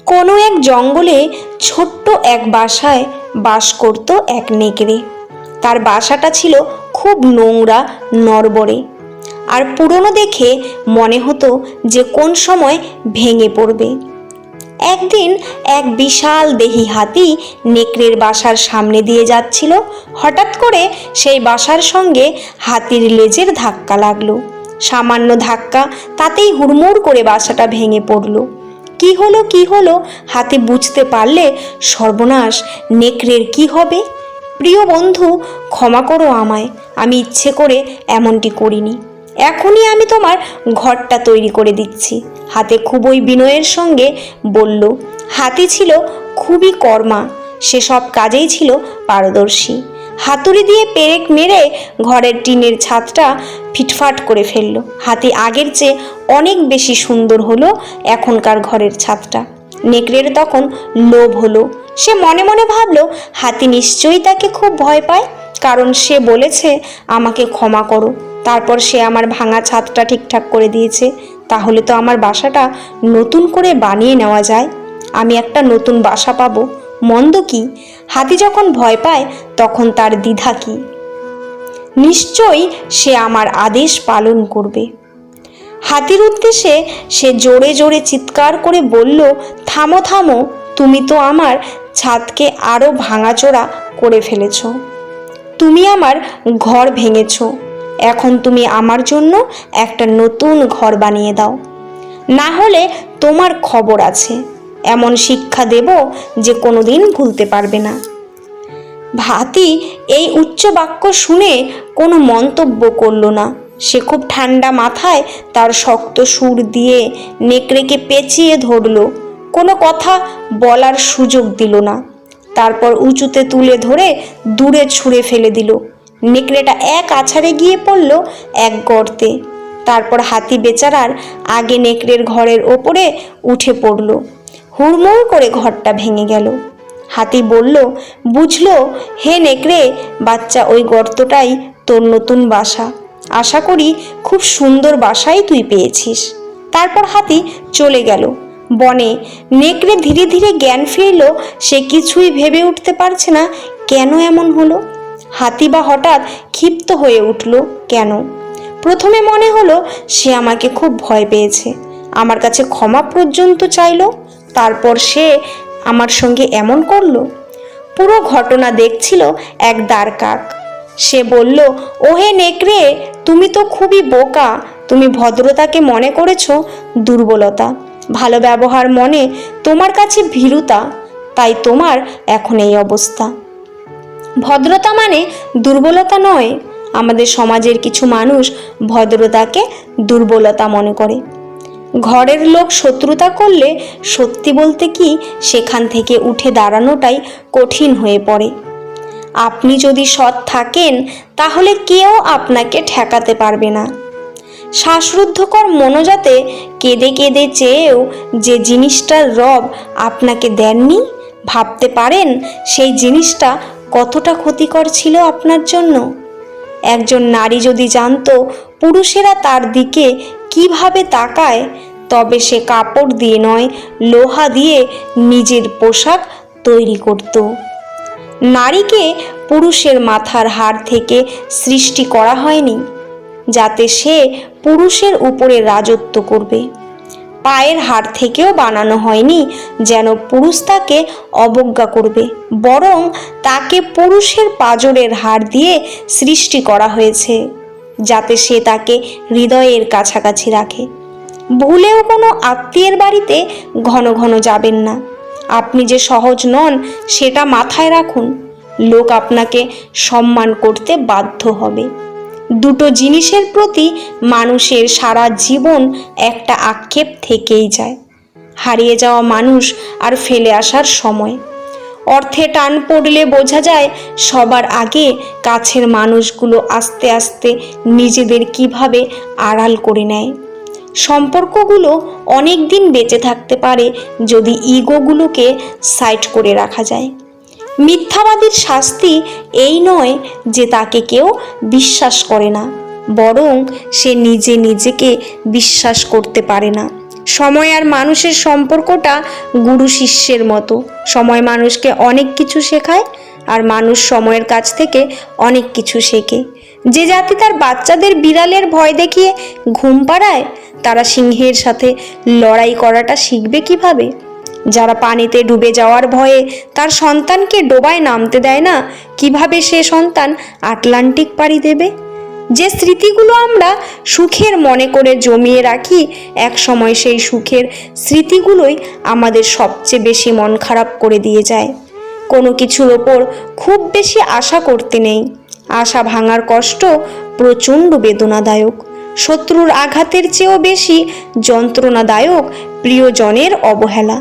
কোনো এক জঙ্গলে ছোট্ট এক বাসায় বাস করত এক নেকড়ে। তার বাসাটা ছিল খুব নোংরা, নড়বড়ে আর পুরনো দেখে মনে হতো যে কোন সময় ভেঙে পড়বে। একদিন এক বিশাল দেহী হাতি নেকড়ের বাসার সামনে দিয়ে যাচ্ছিল। হঠাৎ করে সেই বাসার সঙ্গে হাতির লেজের ধাক্কা লাগলো। সামান্য ধাক্কা, তাতেই হুড়মুড় করে বাসাটা ভেঙে পড়ল। কি হলো হাতি বুঝতে পারলে সর্বনাশ, নেকড়ের কি হবে। প্রিয় বন্ধু, ক্ষমা করো আমায়, আমি ইচ্ছে করে এমনটি করিনি। এখনই আমি তোমার ঘরটা তৈরি করে দিচ্ছি, হাতি খুবই বিনয়ের সঙ্গে বলল। হাতি ছিল খুবই কর্মা, সে সব কাজেই ছিল পারদর্শী। হাতুড়ি দিয়ে পেরেক মেরে ঘরের টিনের ছাদটা ফিটফাট করে ফেলল। হাতি আগের চেয়ে অনেক বেশি সুন্দর হলো এখনকার ঘরের ছাদটা। নেকড়ের তখন লোভ হলো। সে মনে মনে ভাবল, হাতি নিশ্চয়ই তাকে খুব ভয় পায়, কারণ সে বলেছে আমাকে ক্ষমা করো, তারপর সে আমার ভাঙা ছাদটা ঠিকঠাক করে দিয়েছে। তাহলে তো আমার বাসাটা নতুন করে বানিয়ে নেওয়া যায়, আমি একটা নতুন বাসা পাবো। মন্দ কি? হাতি যখন ভয় পায় তখন তার দ্বিধা কি? নিশ্চয়ই সে আমার আদেশ পালন করবে। হাতির উদ্দেশ্যে সে জোরে জোরে চিৎকার করে বলল, থামো থামো, তুমি তো আমার ছাদকে আরো ভাঙাচোরা করে ফেলেছ। তুমি আমার ঘর ভেঙেছ। এখন তুমি আমার জন্য একটা নতুন ঘর বানিয়ে দাও, না হলে তোমার খবর আছে। এমন শিক্ষা দেব যে কোনোদিন ভুলতে পারবে না। হাতি এই উচ্চ বাক্য শুনে কোনো মন্তব্য করল না। সে খুব ঠান্ডা মাথায় তার শক্ত সুর দিয়ে নেকড়েকে পেঁচিয়ে ধরল, কোনো কথা বলার সুযোগ দিল না। তারপর উঁচুতে তুলে ধরে দূরে ছুঁড়ে ফেলে দিল। নেকড়েটা এক আছাড়ে গিয়ে পড়ল এক গর্তে। তারপর হাতি বেচারার আগে নেকড়ের ঘরের ওপরে উঠে পড়ল। হুড়মুড় করে ঘরটা ভেঙে গেল। হাতি বলল, বুঝলো হে নেকড়ে বাচ্চা, ওই গর্তটাই তোর নতুন বাসা। আশা করি খুব সুন্দর বাসাই তুই পেয়েছিস। তারপর হাতি চলে গেল বনে। নেকড়ে ধীরে ধীরে জ্ঞান ফিরল। সে কিছুই ভেবে উঠতে পারছে না কেন এমন হলো। হাতি বা হঠাৎ ক্ষিপ্ত হয়ে উঠল কেন? প্রথমে মনে হলো সে আমাকে খুব ভয় পেয়েছে, আমার কাছে ক্ষমা পর্যন্ত চাইলো, তারপর সে আমার সঙ্গে এমন করলো। পুরো ঘটনা দেখছিল এক দ্বারকাক। সে বলল, ওহে নেকড়ে, তুমি তো খুবই বোকা। তুমি ভদ্রতাকে মনে করেছ দুর্বলতা, ভালো ব্যবহার মনে তোমার কাছে ভীরুতা, তাই তোমার এখন এই অবস্থা। ভদ্রতা মানে দুর্বলতা নয়। আমাদের সমাজের কিছু মানুষ ভদ্রতাকে দুর্বলতা মনে করে। ঘরের লোক শত্রুতা করলে সত্যি বলতে কি সেখান থেকে উঠে দাঁড়ানোটাই কঠিন হয়ে পড়ে। আপনি যদি সৎ থাকেন তাহলে কেউ আপনাকে ঠেকাতে পারবে না। শ্বাসরুদ্ধকর মনোজাতে কেঁদে কেঁদে চেয়েও যে জিনিসটার রব আপনাকে দেননি, ভাবতে পারেন সেই জিনিসটা কতটা ক্ষতিকর ছিল আপনার জন্য। একজন নারী যদি জানতো পুরুষেরা তার দিকে কিভাবে তাকায়, তবে সে কাপড় দিয়ে নয়, লোহা দিয়ে নিজের পোশাক তৈরি করত। নারীকে পুরুষের মাথার হাড় থেকে সৃষ্টি করা হয়নি যাতে সে পুরুষের উপরে রাজত্ব করবে। পায়ের হাড় থেকেও বানানো হয়নি যেন পুরুষ তাকে অবজ্ঞা করবে, বরং তাকে পুরুষের পাঁজরের হাড় দিয়ে সৃষ্টি করা হয়েছে যাতে সে তাকে হৃদয়ের কাছাকাছি রাখে। ভুলেও কোনো আত্মীয়ের বাড়িতে ঘন ঘন যাবেন না। আপনি যে সহজ নন সেটা মাথায় রাখুন। লোক আপনাকে সম্মান করতে বাধ্য হবে। দুটো জিনিসের প্রতি মানুষের সারা জীবন একটা আক্ষেপ থেকেই যায়, হারিয়ে যাওয়া মানুষ আর ফেলে আসার সময়। অর্থে টান পড়লে বোঝা যায় সবার আগে কাছের মানুষগুলো আস্তে আস্তে নিজেদের কিভাবে আড়াল করে নেয়। সম্পর্কগুলো অনেক দিন বেঁচে থাকতে পারে যদি ইগোগুলোকে সাইড করে রাখা যায়। মিথ্যাবাদীর শাস্তি এই নয় যে তাকে কেউ বিশ্বাস করে না, বরং সে নিজে নিজেকে বিশ্বাস করতে পারে না। সময় আর মানুষের সম্পর্কটা গুরু শিষ্যের মতো। সময় মানুষকে অনেক কিছু শেখায় আর মানুষ সময়ের কাছ থেকে অনেক কিছু শেখে। যে জাতি তার বাচ্চাদের বিড়ালের ভয় দেখিয়ে ঘুম পাড়ায়, তারা সিংহের সাথে লড়াই করাটা শিখবে কিভাবে? যারা পানিতে ডুবে যাওয়ার ভয়ে তার সন্তানকে ডোবায় নামতে দেয় না, কিভাবে সে সন্তান আটলান্টিক পাড়ি দেবে? যে স্মৃতিগুলো আমরা সুখের মনে করে জমিয়ে রাখি, এক সময় সেই সুখের স্মৃতিগুলোই আমাদের সবচেয়ে বেশি মন খারাপ করে দিয়ে যায়। কোনো কিছুর ওপর খুব বেশি আশা করতে নেই। আশা ভাঙার কষ্ট প্রচণ্ড বেদনাদায়ক। শত্রুর আঘাতের চেয়েও বেশি যন্ত্রণাদায়ক প্রিয়জনের অবহেলা।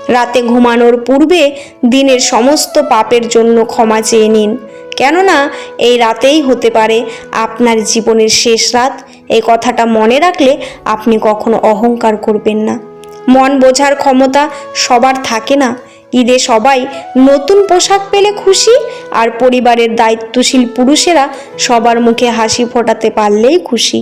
রাতে ঘুমানোর পূর্বে দিনের সমস্ত পাপের জন্য ক্ষমা চেয়ে নিন, কেননা এই রাতেই হতে পারে আপনার জীবনের শেষ রাত। এই কথাটা মনে রাখলে আপনি কখনো অহংকার করবেন না। মন বোঝার ক্ষমতা সবার থাকে না। ঈদে সবাই নতুন পোশাক পেলে খুশি, আর পরিবারের দায়িত্বশীল পুরুষেরা সবার মুখে হাসি ফোটাতে পারলেই খুশি।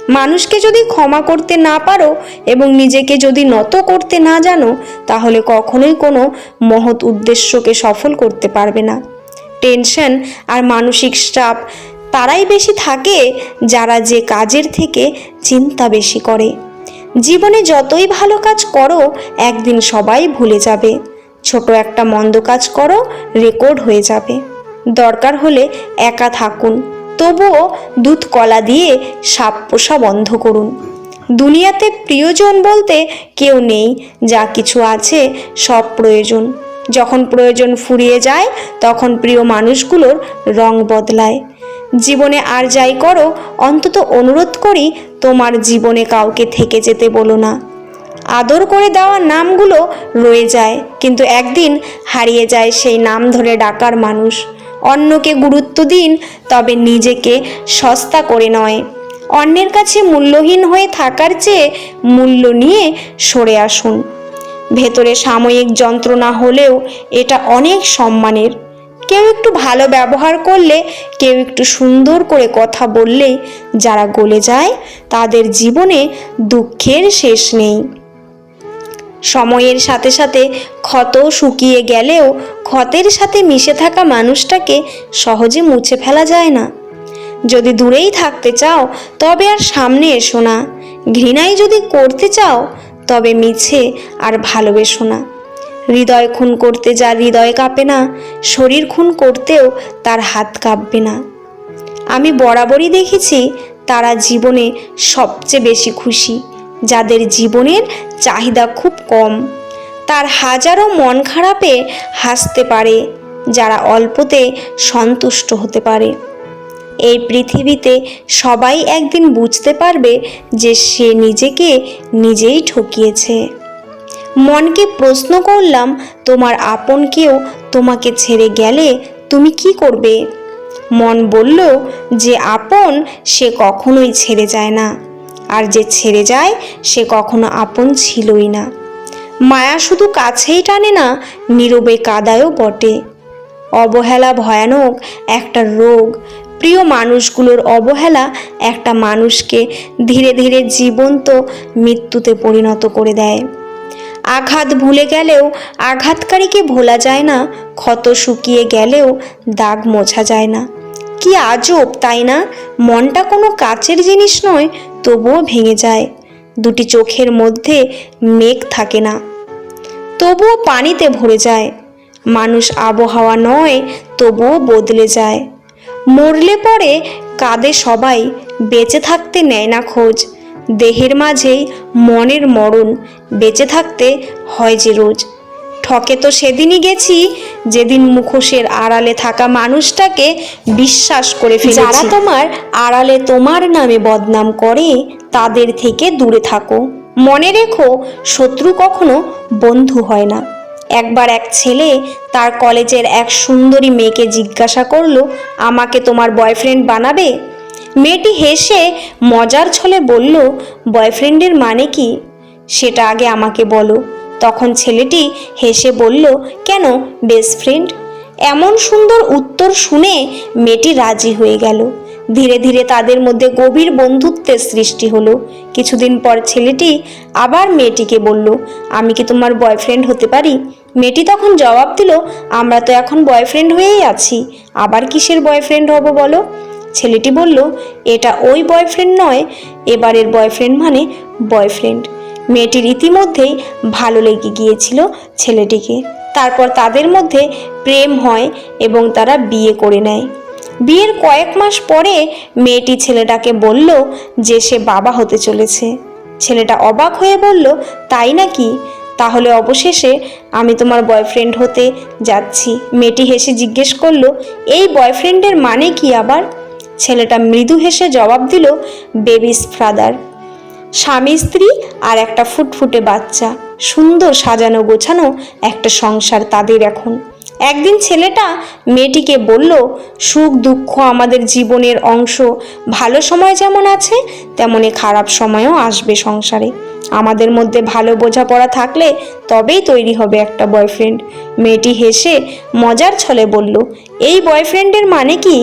মানুষকে যদি ক্ষমা করতে না পারো এবং নিজেকে যদি নত করতে না জানো, তাহলে কখনোই কোনো মহৎ উদ্দেশ্যকে সফল করতে পারবে না। টেনশন আর মানসিক চাপ তারাই বেশি থাকে যারা যে কাজের থেকে চিন্তা বেশি করে। জীবনে যতই ভালো কাজ করো, একদিন সবাই ভুলে যাবে। ছোট একটা মন্দ কাজ করো, রেকর্ড হয়ে যাবে। দরকার হলে একা থাকুন, তবুও দুধ কলা দিয়ে সাপ পোষা বন্ধ করুন। দুনিয়াতে প্রিয়জন বলতে কেউ নেই, যা কিছু আছে সব প্রয়োজন। যখন প্রয়োজন ফুরিয়ে যায়, তখন প্রিয় মানুষগুলোর রং বদলায়। জীবনে আর যাই করো, অন্তত অনুরোধ করি তোমার জীবনে কাউকে থেকে যেতে বলো না। আদর করে দেওয়া নামগুলো রয়ে যায়, কিন্তু একদিন হারিয়ে যায় সেই নাম ধরে ডাকার মানুষ। অন্যকে গুরুত্ব দিন, তবে নিজেকে সস্তা করে নয়। অন্যের কাছে মূল্যহীন হয়ে থাকার চেয়ে মূল্য নিয়ে সরে আসুন। ভেতরে সাময়িক যন্ত্রণা হলেও এটা অনেক সম্মানের। কেউ একটু ভালো ব্যবহার করলে, কেউ একটু সুন্দর করে কথা বললেই যারা গলে যায়, তাদের জীবনে দুঃখের শেষ নেই। সময়ের সাথে সাথে ক্ষত শুকিয়ে গেলেও ক্ষতের সাথে মিশে থাকা মানুষটাকে সহজে মুছে ফেলা যায় না। যদি দূরেই থাকতে চাও, তবে আর সামনে এসো না। ঘৃণাই যদি করতে চাও, তবে মিছে আর ভালোবেসো না। হৃদয় খুন করতে যার হৃদয় কাঁপে না, শরীর খুন করতেও তার হাত কাঁপবে না। আমি বরাবরই দেখেছি তারা জীবনে সবচেয়ে বেশি খুশি যাদের জীবনের চাহিদা খুব কম। তার হাজারো মন খারাপে হাসতে পারে যারা অল্পতে সন্তুষ্ট হতে পারে। এই পৃথিবীতে সবাই একদিন বুঝতে পারবে যে সে নিজেকে নিজেই ঠকিয়েছে। মনকে প্রশ্ন করলাম, তোমার আপন কেউ তোমাকে ছেড়ে গেলে তুমি কি করবে? মন বলল, যে আপন সে কখনোই ছেড়ে যায় না, আর যে ছেড়ে যায় সে কখনো আপন ছিলই না। মায়া শুধু কাছেই টানে না, নীরবে কাদায়ও বটে। অবহেলা ভয়ানক একটা রোগ। প্রিয় মানুষগুলোর অবহেলা একটা মানুষকে ধীরে ধীরে জীবন্ত মৃত্যুতে পরিণত করে দেয়। আঘাত ভুলে গেলেও আঘাতকারীকে ভোলা যায় না, ক্ষত শুকিয়ে গেলেও দাগ মোছা যায় না। কি আজব, তাই না? মনটা কোনো কাচের জিনিস নয়, তবুও ভেঙে যায়। দুটি চোখের মধ্যে মেঘ থাকে না, তবুও পানিতে ভরে যায়। মানুষ আবহাওয়া নয়, তবুও বদলে যায়। মরলে পরে কাঁদে সবাই, বেঁচে থাকতে নেয় না খোঁজ। দেহের মাঝেই মনের মরণ, বেঁচে থাকতে হয় যে রোজ। ঠকে তো সেদিনই গেছি যেদিন মুখোশের আড়ালে থাকা মানুষটাকে বিশ্বাস করে ফেলেছি। যারা তোমার আড়ালে তোমার নামে বদনাম করে, তাদের থেকে দূরে থাকো। মনে রেখো, শত্রু কখনো বন্ধু হয় না। একবার এক ছেলে তার কলেজের এক সুন্দরী মেয়েকে জিজ্ঞাসা করলো, আমাকে তোমার বয়ফ্রেন্ড বানাবে? মেয়েটি হেসে মজার ছলে বলল, বয়ফ্রেন্ডের মানে কি? সেটা আগে আমাকে বলো। তখন ছেলেটি হেসে বলল, কেন, বেস্ট ফ্রেন্ড? এমন সুন্দর উত্তর শুনে মেয়েটি রাজি হয়ে গেল। ধীরে ধীরে তাদের মধ্যে গভীর বন্ধুত্বের সৃষ্টি হলো। কিছুদিন পর ছেলেটি আবার মেয়েটিকে বলল, আমি কি তোমার বয়ফ্রেন্ড হতে পারি? মেয়েটি তখন জবাব দিল, আমরা তো এখন বয়ফ্রেন্ড হয়েই আছি, আবার কিসের বয়ফ্রেন্ড হব বলো? ছেলেটি বলল, এটা ওই বয়ফ্রেন্ড নয়, এবারের বয়ফ্রেন্ড মানে বয়ফ্রেন্ড। মেয়েটির ইতিমধ্যেই ভালো লেগে গিয়েছিল ছেলেটিকে। তারপর তাদের মধ্যে প্রেম হয় এবং তারা বিয়ে করে নেয়। বিয়ের কয়েক মাস পরে মেয়েটি ছেলেটাকে বলল যে সে বাবা হতে চলেছে। ছেলেটা অবাক হয়ে বলল, তাই নাকি? তাহলে অবশেষে আমি তোমার বয়ফ্রেন্ড হতে যাচ্ছি। মেয়েটি হেসে জিজ্ঞেস করলো, এই বয়ফ্রেন্ডের মানে কি আবার? ছেলেটা মৃদু হেসে জবাব দিল, বেবিস ফাদার। স্বামী স্ত্রী আর একটা ফুটফুটে বাচ্চা, সুন্দর সাজানো গোছানো একটা সংসার তাদের এখন। একদিন ছেলেটা মেয়েটিকে বলল, সুখ দুঃখ আমাদের জীবনের অংশ, ভালো সময় যেমন আছে তেমনি খারাপ সময়ও আসবে সংসারে। আমাদের মধ্যে ভালো বোঝাপড়া থাকলে তবেই তৈরি হবে একটা বয়ফ্রেন্ড। মেয়েটি হেসে মজার ছলে বলল, এই বয়ফ্রেন্ডের মানে কি?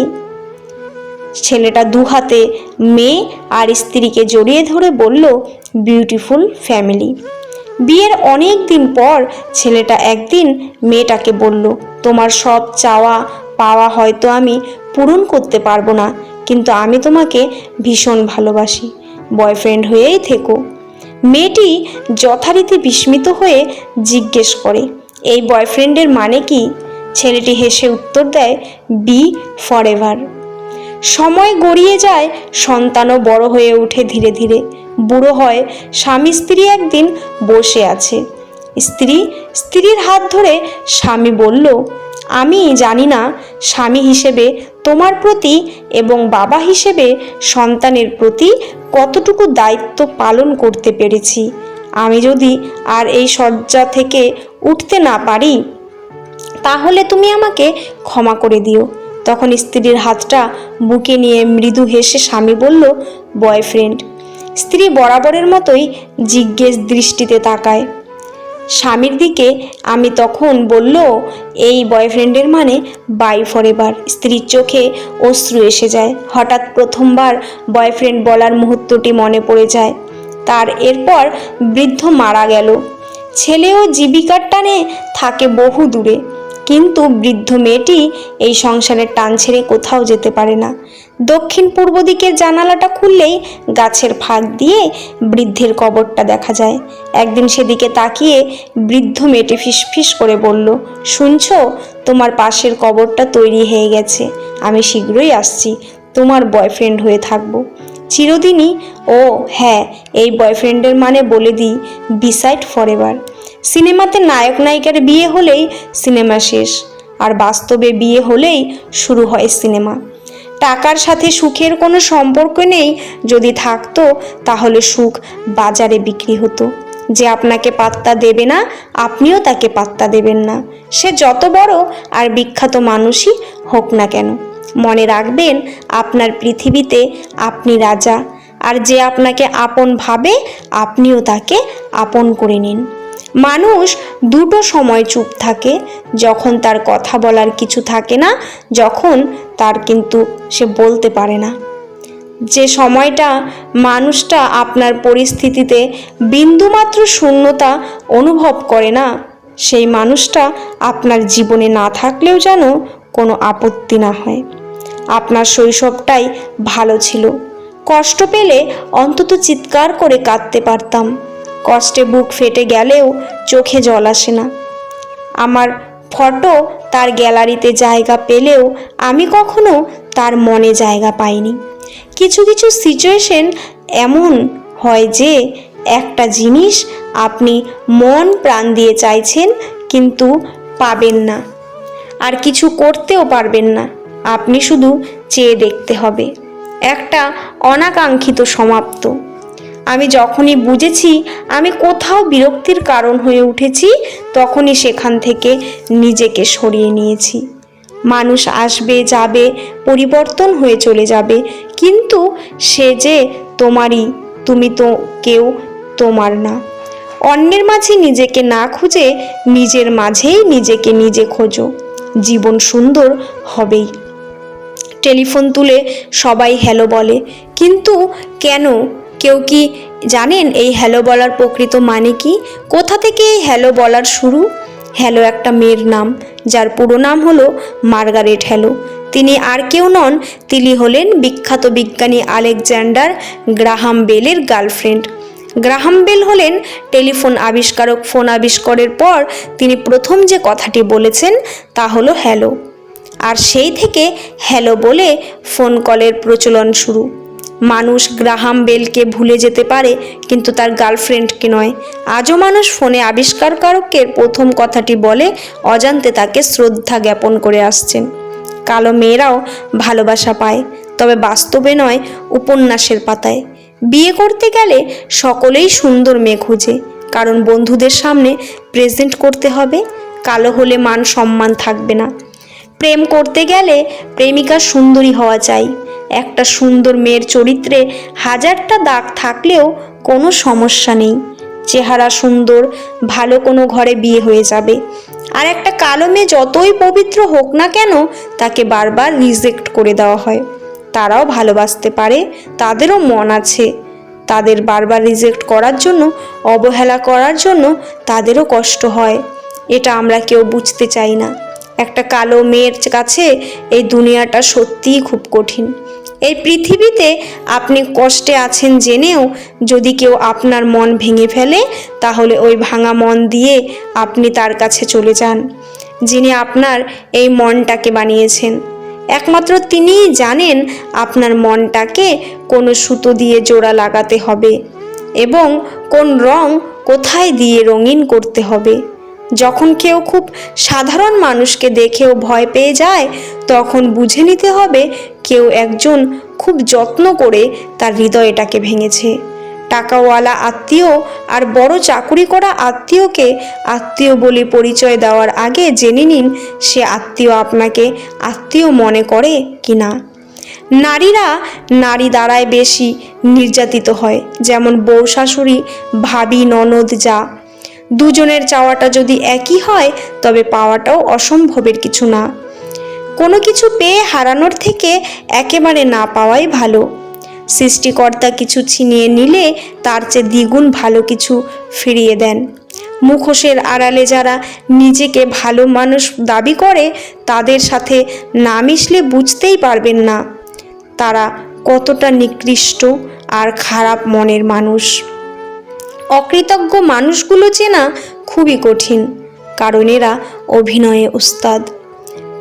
ছেলেটা দুহাতে মেয়ে আর স্ত্রীকে জড়িয়ে ধরে বলল, বিউটিফুল ফ্যামিলি। বিয়ের অনেক দিন পর ছেলেটা একদিন মেয়েটাকে বলল, তোমার সব চাওয়া পাওয়া হয়তো আমি পূরণ করতে পারবো না, কিন্তু আমি তোমাকে ভীষণ ভালোবাসি, বয়ফ্রেন্ড হয়েই থেকো। মেয়েটি যথারীতি বিস্মিত হয়ে জিজ্ঞেস করে, এই বয়ফ্রেন্ডের মানে কি? ছেলেটি হেসে উত্তর দেয়, বি ফরএভার। সময় গড়িয়ে যায়, সন্তানও বড় হয়ে ওঠে ধীরে ধীরে, বুড়ো হয়। স্বামী স্ত্রী একদিন বসে আছে, স্ত্রীর হাত ধরে স্বামী বলল, আমি জানি না স্বামী হিসেবে তোমার প্রতি এবং বাবা হিসেবে সন্তানের প্রতি কতটুকু দায়িত্ব পালন করতে পেরেছি। আমি যদি আর এই শয্যা থেকে উঠতে না পারি তাহলে তুমি আমাকে ক্ষমা করে দিও। তখন স্ত্রীর হাতটা বুকে নিয়ে মৃদু হেসে স্বামী বলল, বয়ফ্রেন্ড। স্ত্রী বরাবরের মতোই জিজ্ঞেস দৃষ্টিতে তাকায় স্বামীর দিকে। আমি তখন বলল, এই বয়ফ্রেন্ডের মানে বাই ফরএভার। স্ত্রীর চোখে অশ্রু এসে যায়। হঠাৎ প্রথমবার বয়ফ্রেন্ড বলার মুহূর্তটি মনে পড়ে যায় তার। এরপর বৃদ্ধ মারা গেল। ছেলেও জীবিকার টানে থাকে বহু দূরে, কিন্তু বৃদ্ধ মেয়েটি এই সংসারের টান ছেড়ে কোথাও যেতে পারে না। দক্ষিণ পূর্ব দিকের জানালাটা খুললেই গাছের ফাঁক দিয়ে বৃদ্ধের কবরটা দেখা যায়। একদিন সেদিকে তাকিয়ে বৃদ্ধ মেয়েটি ফিসফিস করে বলল, শুনছো, তোমার পাশের কবরটা তৈরি হয়ে গেছে, আমি শীঘ্রই আসছি, তোমার বয়ফ্রেন্ড হয়ে থাকবো চিরদিনই। ও হ্যাঁ, এই বয়ফ্রেন্ডের মানে বলে দিই, বিসাইড ফরএভার। সিনেমাতে নায়ক নায়িকার বিয়ে হলেই সিনেমা শেষ, আর বাস্তবে বিয়ে হলেই শুরু হয় সিনেমা। টাকার সাথে সুখের কোনো সম্পর্ক নেই, যদি থাকতো তাহলে সুখ বাজারে বিক্রি হতো। যে আপনাকে পাত্তা দেবে না আপনিও তাকে পাত্তা দেবেন না, সে যত বড় আর বিখ্যাত মানুষই হোক না কেন। মনে রাখবেন, আপনার পৃথিবীতে আপনি রাজা, আর যে আপনাকে আপন ভাবে আপনিও তাকে আপন করে নিন। মানুষ দুটো সময় চুপ থাকে, যখন তার কথা বলার কিছু থাকে না, যখন তার কিন্তু সে বলতে পারে না। যে সময়টা মানুষটা আপনার পরিস্থিতিতে বিন্দুমাত্র শূন্যতা অনুভব করে না, সেই মানুষটা আপনার জীবনে না থাকলেও যেন কোনো আপত্তি না হয়। আপনার শৈশবটাই ভালো ছিল, কষ্ট পেলে অন্তত চিৎকার করে কাঁদতে পারতাম, কষ্টে বুক ফেটে গেলেও চোখে জল আসে না। আমার ফটো তার গ্যালারিতে জায়গা পেলেও আমি কখনো তার মনে জায়গা পাইনি। কিছু কিছু সিচুয়েশন এমন হয় যে একটা জিনিস আপনি মন প্রাণ দিয়ে চাইছেন কিন্তু পাবেন না, আর কিছু করতেও পারবেন না, আপনি শুধু চেয়ে দেখতে হবে। একটা অনাকাঙ্ক্ষিত সমাপ্ত। আমি যখনই বুঝেছি আমি কোথাও বিরক্তির কারণ হয়ে উঠেছি, তখনই সেখান থেকে নিজেকে সরিয়ে নিয়েছি। মানুষ আসবে যাবে, পরিবর্তন হয়ে চলে যাবে, কিন্তু সে যে তোমারই, তুমি তো কেউ তোমার না। অন্যের মাঝে নিজেকে না খুঁজে নিজের মাঝেই নিজেকে নিজে খোঁজো, জীবন সুন্দর হবেই। টেলিফোন তুলে সবাই হ্যালো বলে, কিন্তু কেন? কেউ কি জানেন এই হ্যালো বলার প্রকৃত মানে কি? কোথা থেকে এই হ্যালো বলার শুরু? হ্যালো একটা মেয়ের নাম, যার পুরো নাম হলো মার্গারেট হ্যালো। তিনি আর কেউ নন, তিনি হলেন বিখ্যাত বিজ্ঞানী আলেকজান্ডার গ্রাহাম বেলের গার্লফ্রেন্ড। গ্রাহাম বেল হলেন টেলিফোন আবিষ্কারক। ফোন আবিষ্কারের পর তিনি প্রথম যে কথাটি বলেছেন তা হলো হ্যালো। আর সেই থেকে হ্যালো বলে ফোন কলের প্রচলন শুরু। মানুষ গ্রাহাম বেলকে ভুলে যেতে পারে, কিন্তু তার গার্লফ্রেন্ডকে নয়। আজও মানুষ ফোনে আবিষ্কারকের প্রথম কথাটি বলে অজান্তে তাকে শ্রদ্ধা জ্ঞাপন করে আসছেন। কালো মেয়েরাও ভালোবাসা পায়, তবে বাস্তবে নয়, উপন্যাসের পাতায়। বিয়ে করতে গেলে সকলেই সুন্দর মেয়ে খুঁজে, কারণ বন্ধুদের সামনে প্রেজেন্ট করতে হবে। কালো হলে মান সম্মান থাকবে না। প্রেম করতে গেলে প্রেমিকা সুন্দরী হওয়া চাই। একটা সুন্দর মেয়ের চরিত্রে হাজারটা দাগ থাকলেও কোনো সমস্যা নেই। চেহারা সুন্দর, ভালো কোনো ঘরে বিয়ে হয়ে যাবে। আর একটা কালো মেয়ে যতই পবিত্র হোক না কেন, তাকে বারবার রিজেক্ট করে দেওয়া হয়। তারাও ভালোবাসতে পারে, তাদেরও মন আছে। তাদের বারবার রিজেক্ট করার জন্য, অবহেলা করার জন্য তাদেরও কষ্ট হয়। এটা আমরা কেউ বুঝতে চাই না। একটা কালো মেয়ের কাছে এই দুনিয়াটা সত্যিই খুব কঠিন। এই পৃথিবীতে আপনি কষ্টে আছেন জেনেও যদি কেউ আপনার মন ভেঙে ফেলে, তাহলে ওই ভাঙা মন দিয়ে আপনি তার কাছে চলে যান, যিনি আপনার এই মনটাকে বানিয়েছেন। একমাত্র তিনিই জানেন আপনার মনটাকে কোনো সুতো দিয়ে জোড়া লাগাতে হবে এবং কোন রং কোথায় দিয়ে রঙিন করতে হবে। যখন কেউ খুব সাধারণ মানুষকে দেখেও ভয় পেয়ে যায়, তখন বুঝে নিতে হবে কেউ একজন খুব যত্ন করে তার হৃদয়টাকে ভেঙেছে। টাকাওয়ালা আত্মীয় আর বড় চাকুরি করা আত্মীয়কে আত্মীয় বলে পরিচয় দেওয়ার আগে জেনে নিন সে আত্মীয় আপনাকে আত্মীয় মনে করে কি না। নারীরা নারী দ্বারাই বেশি নির্যাতিত হয়, যেমন বউ, শাশুড়ি, ভাবি, ননদ, যা। দুজনের চাওয়াটা যদি একই হয়, তবে পাওয়াটাও অসম্ভবের কিছু না। কোনো কিছু পেয়ে হারানোর থেকে একেবারে না পাওয়াই ভালো। সৃষ্টিকর্তা কিছু ছিনিয়ে নিলে তার চেয়ে দ্বিগুণ ভালো কিছু ফিরিয়ে দেন। মুখোশের আড়ালে যারা নিজেকে ভালো মানুষ দাবি করে, তাদের সাথে না মিশলে বুঝতেই পারবেন না তারা কতটা নিকৃষ্ট আর খারাপ মনের মানুষ। অকৃতজ্ঞ মানুষগুলো চেনা খুবই কঠিন, কারণ এরা অভিনয়ে উস্তাদ।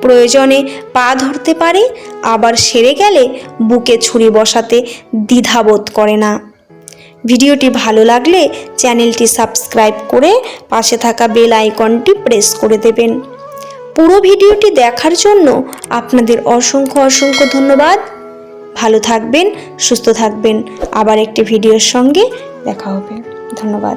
প্রয়োজনে পা ধরতে পারে, আবার সেরে গেলে বুকে ছুরি বসাতে দ্বিধাবোধ করে না। ভিডিওটি ভালো লাগলে চ্যানেলটি সাবস্ক্রাইব করে পাশে থাকা বেল আইকনটি প্রেস করে দেবেন। পুরো ভিডিওটি দেখার জন্য আপনাদের অসংখ্য অসংখ্য ধন্যবাদ। ভালো থাকবেন, সুস্থ থাকবেন। আবার একটি ভিডিওর সঙ্গে দেখা হবে। ধন্যবাদ।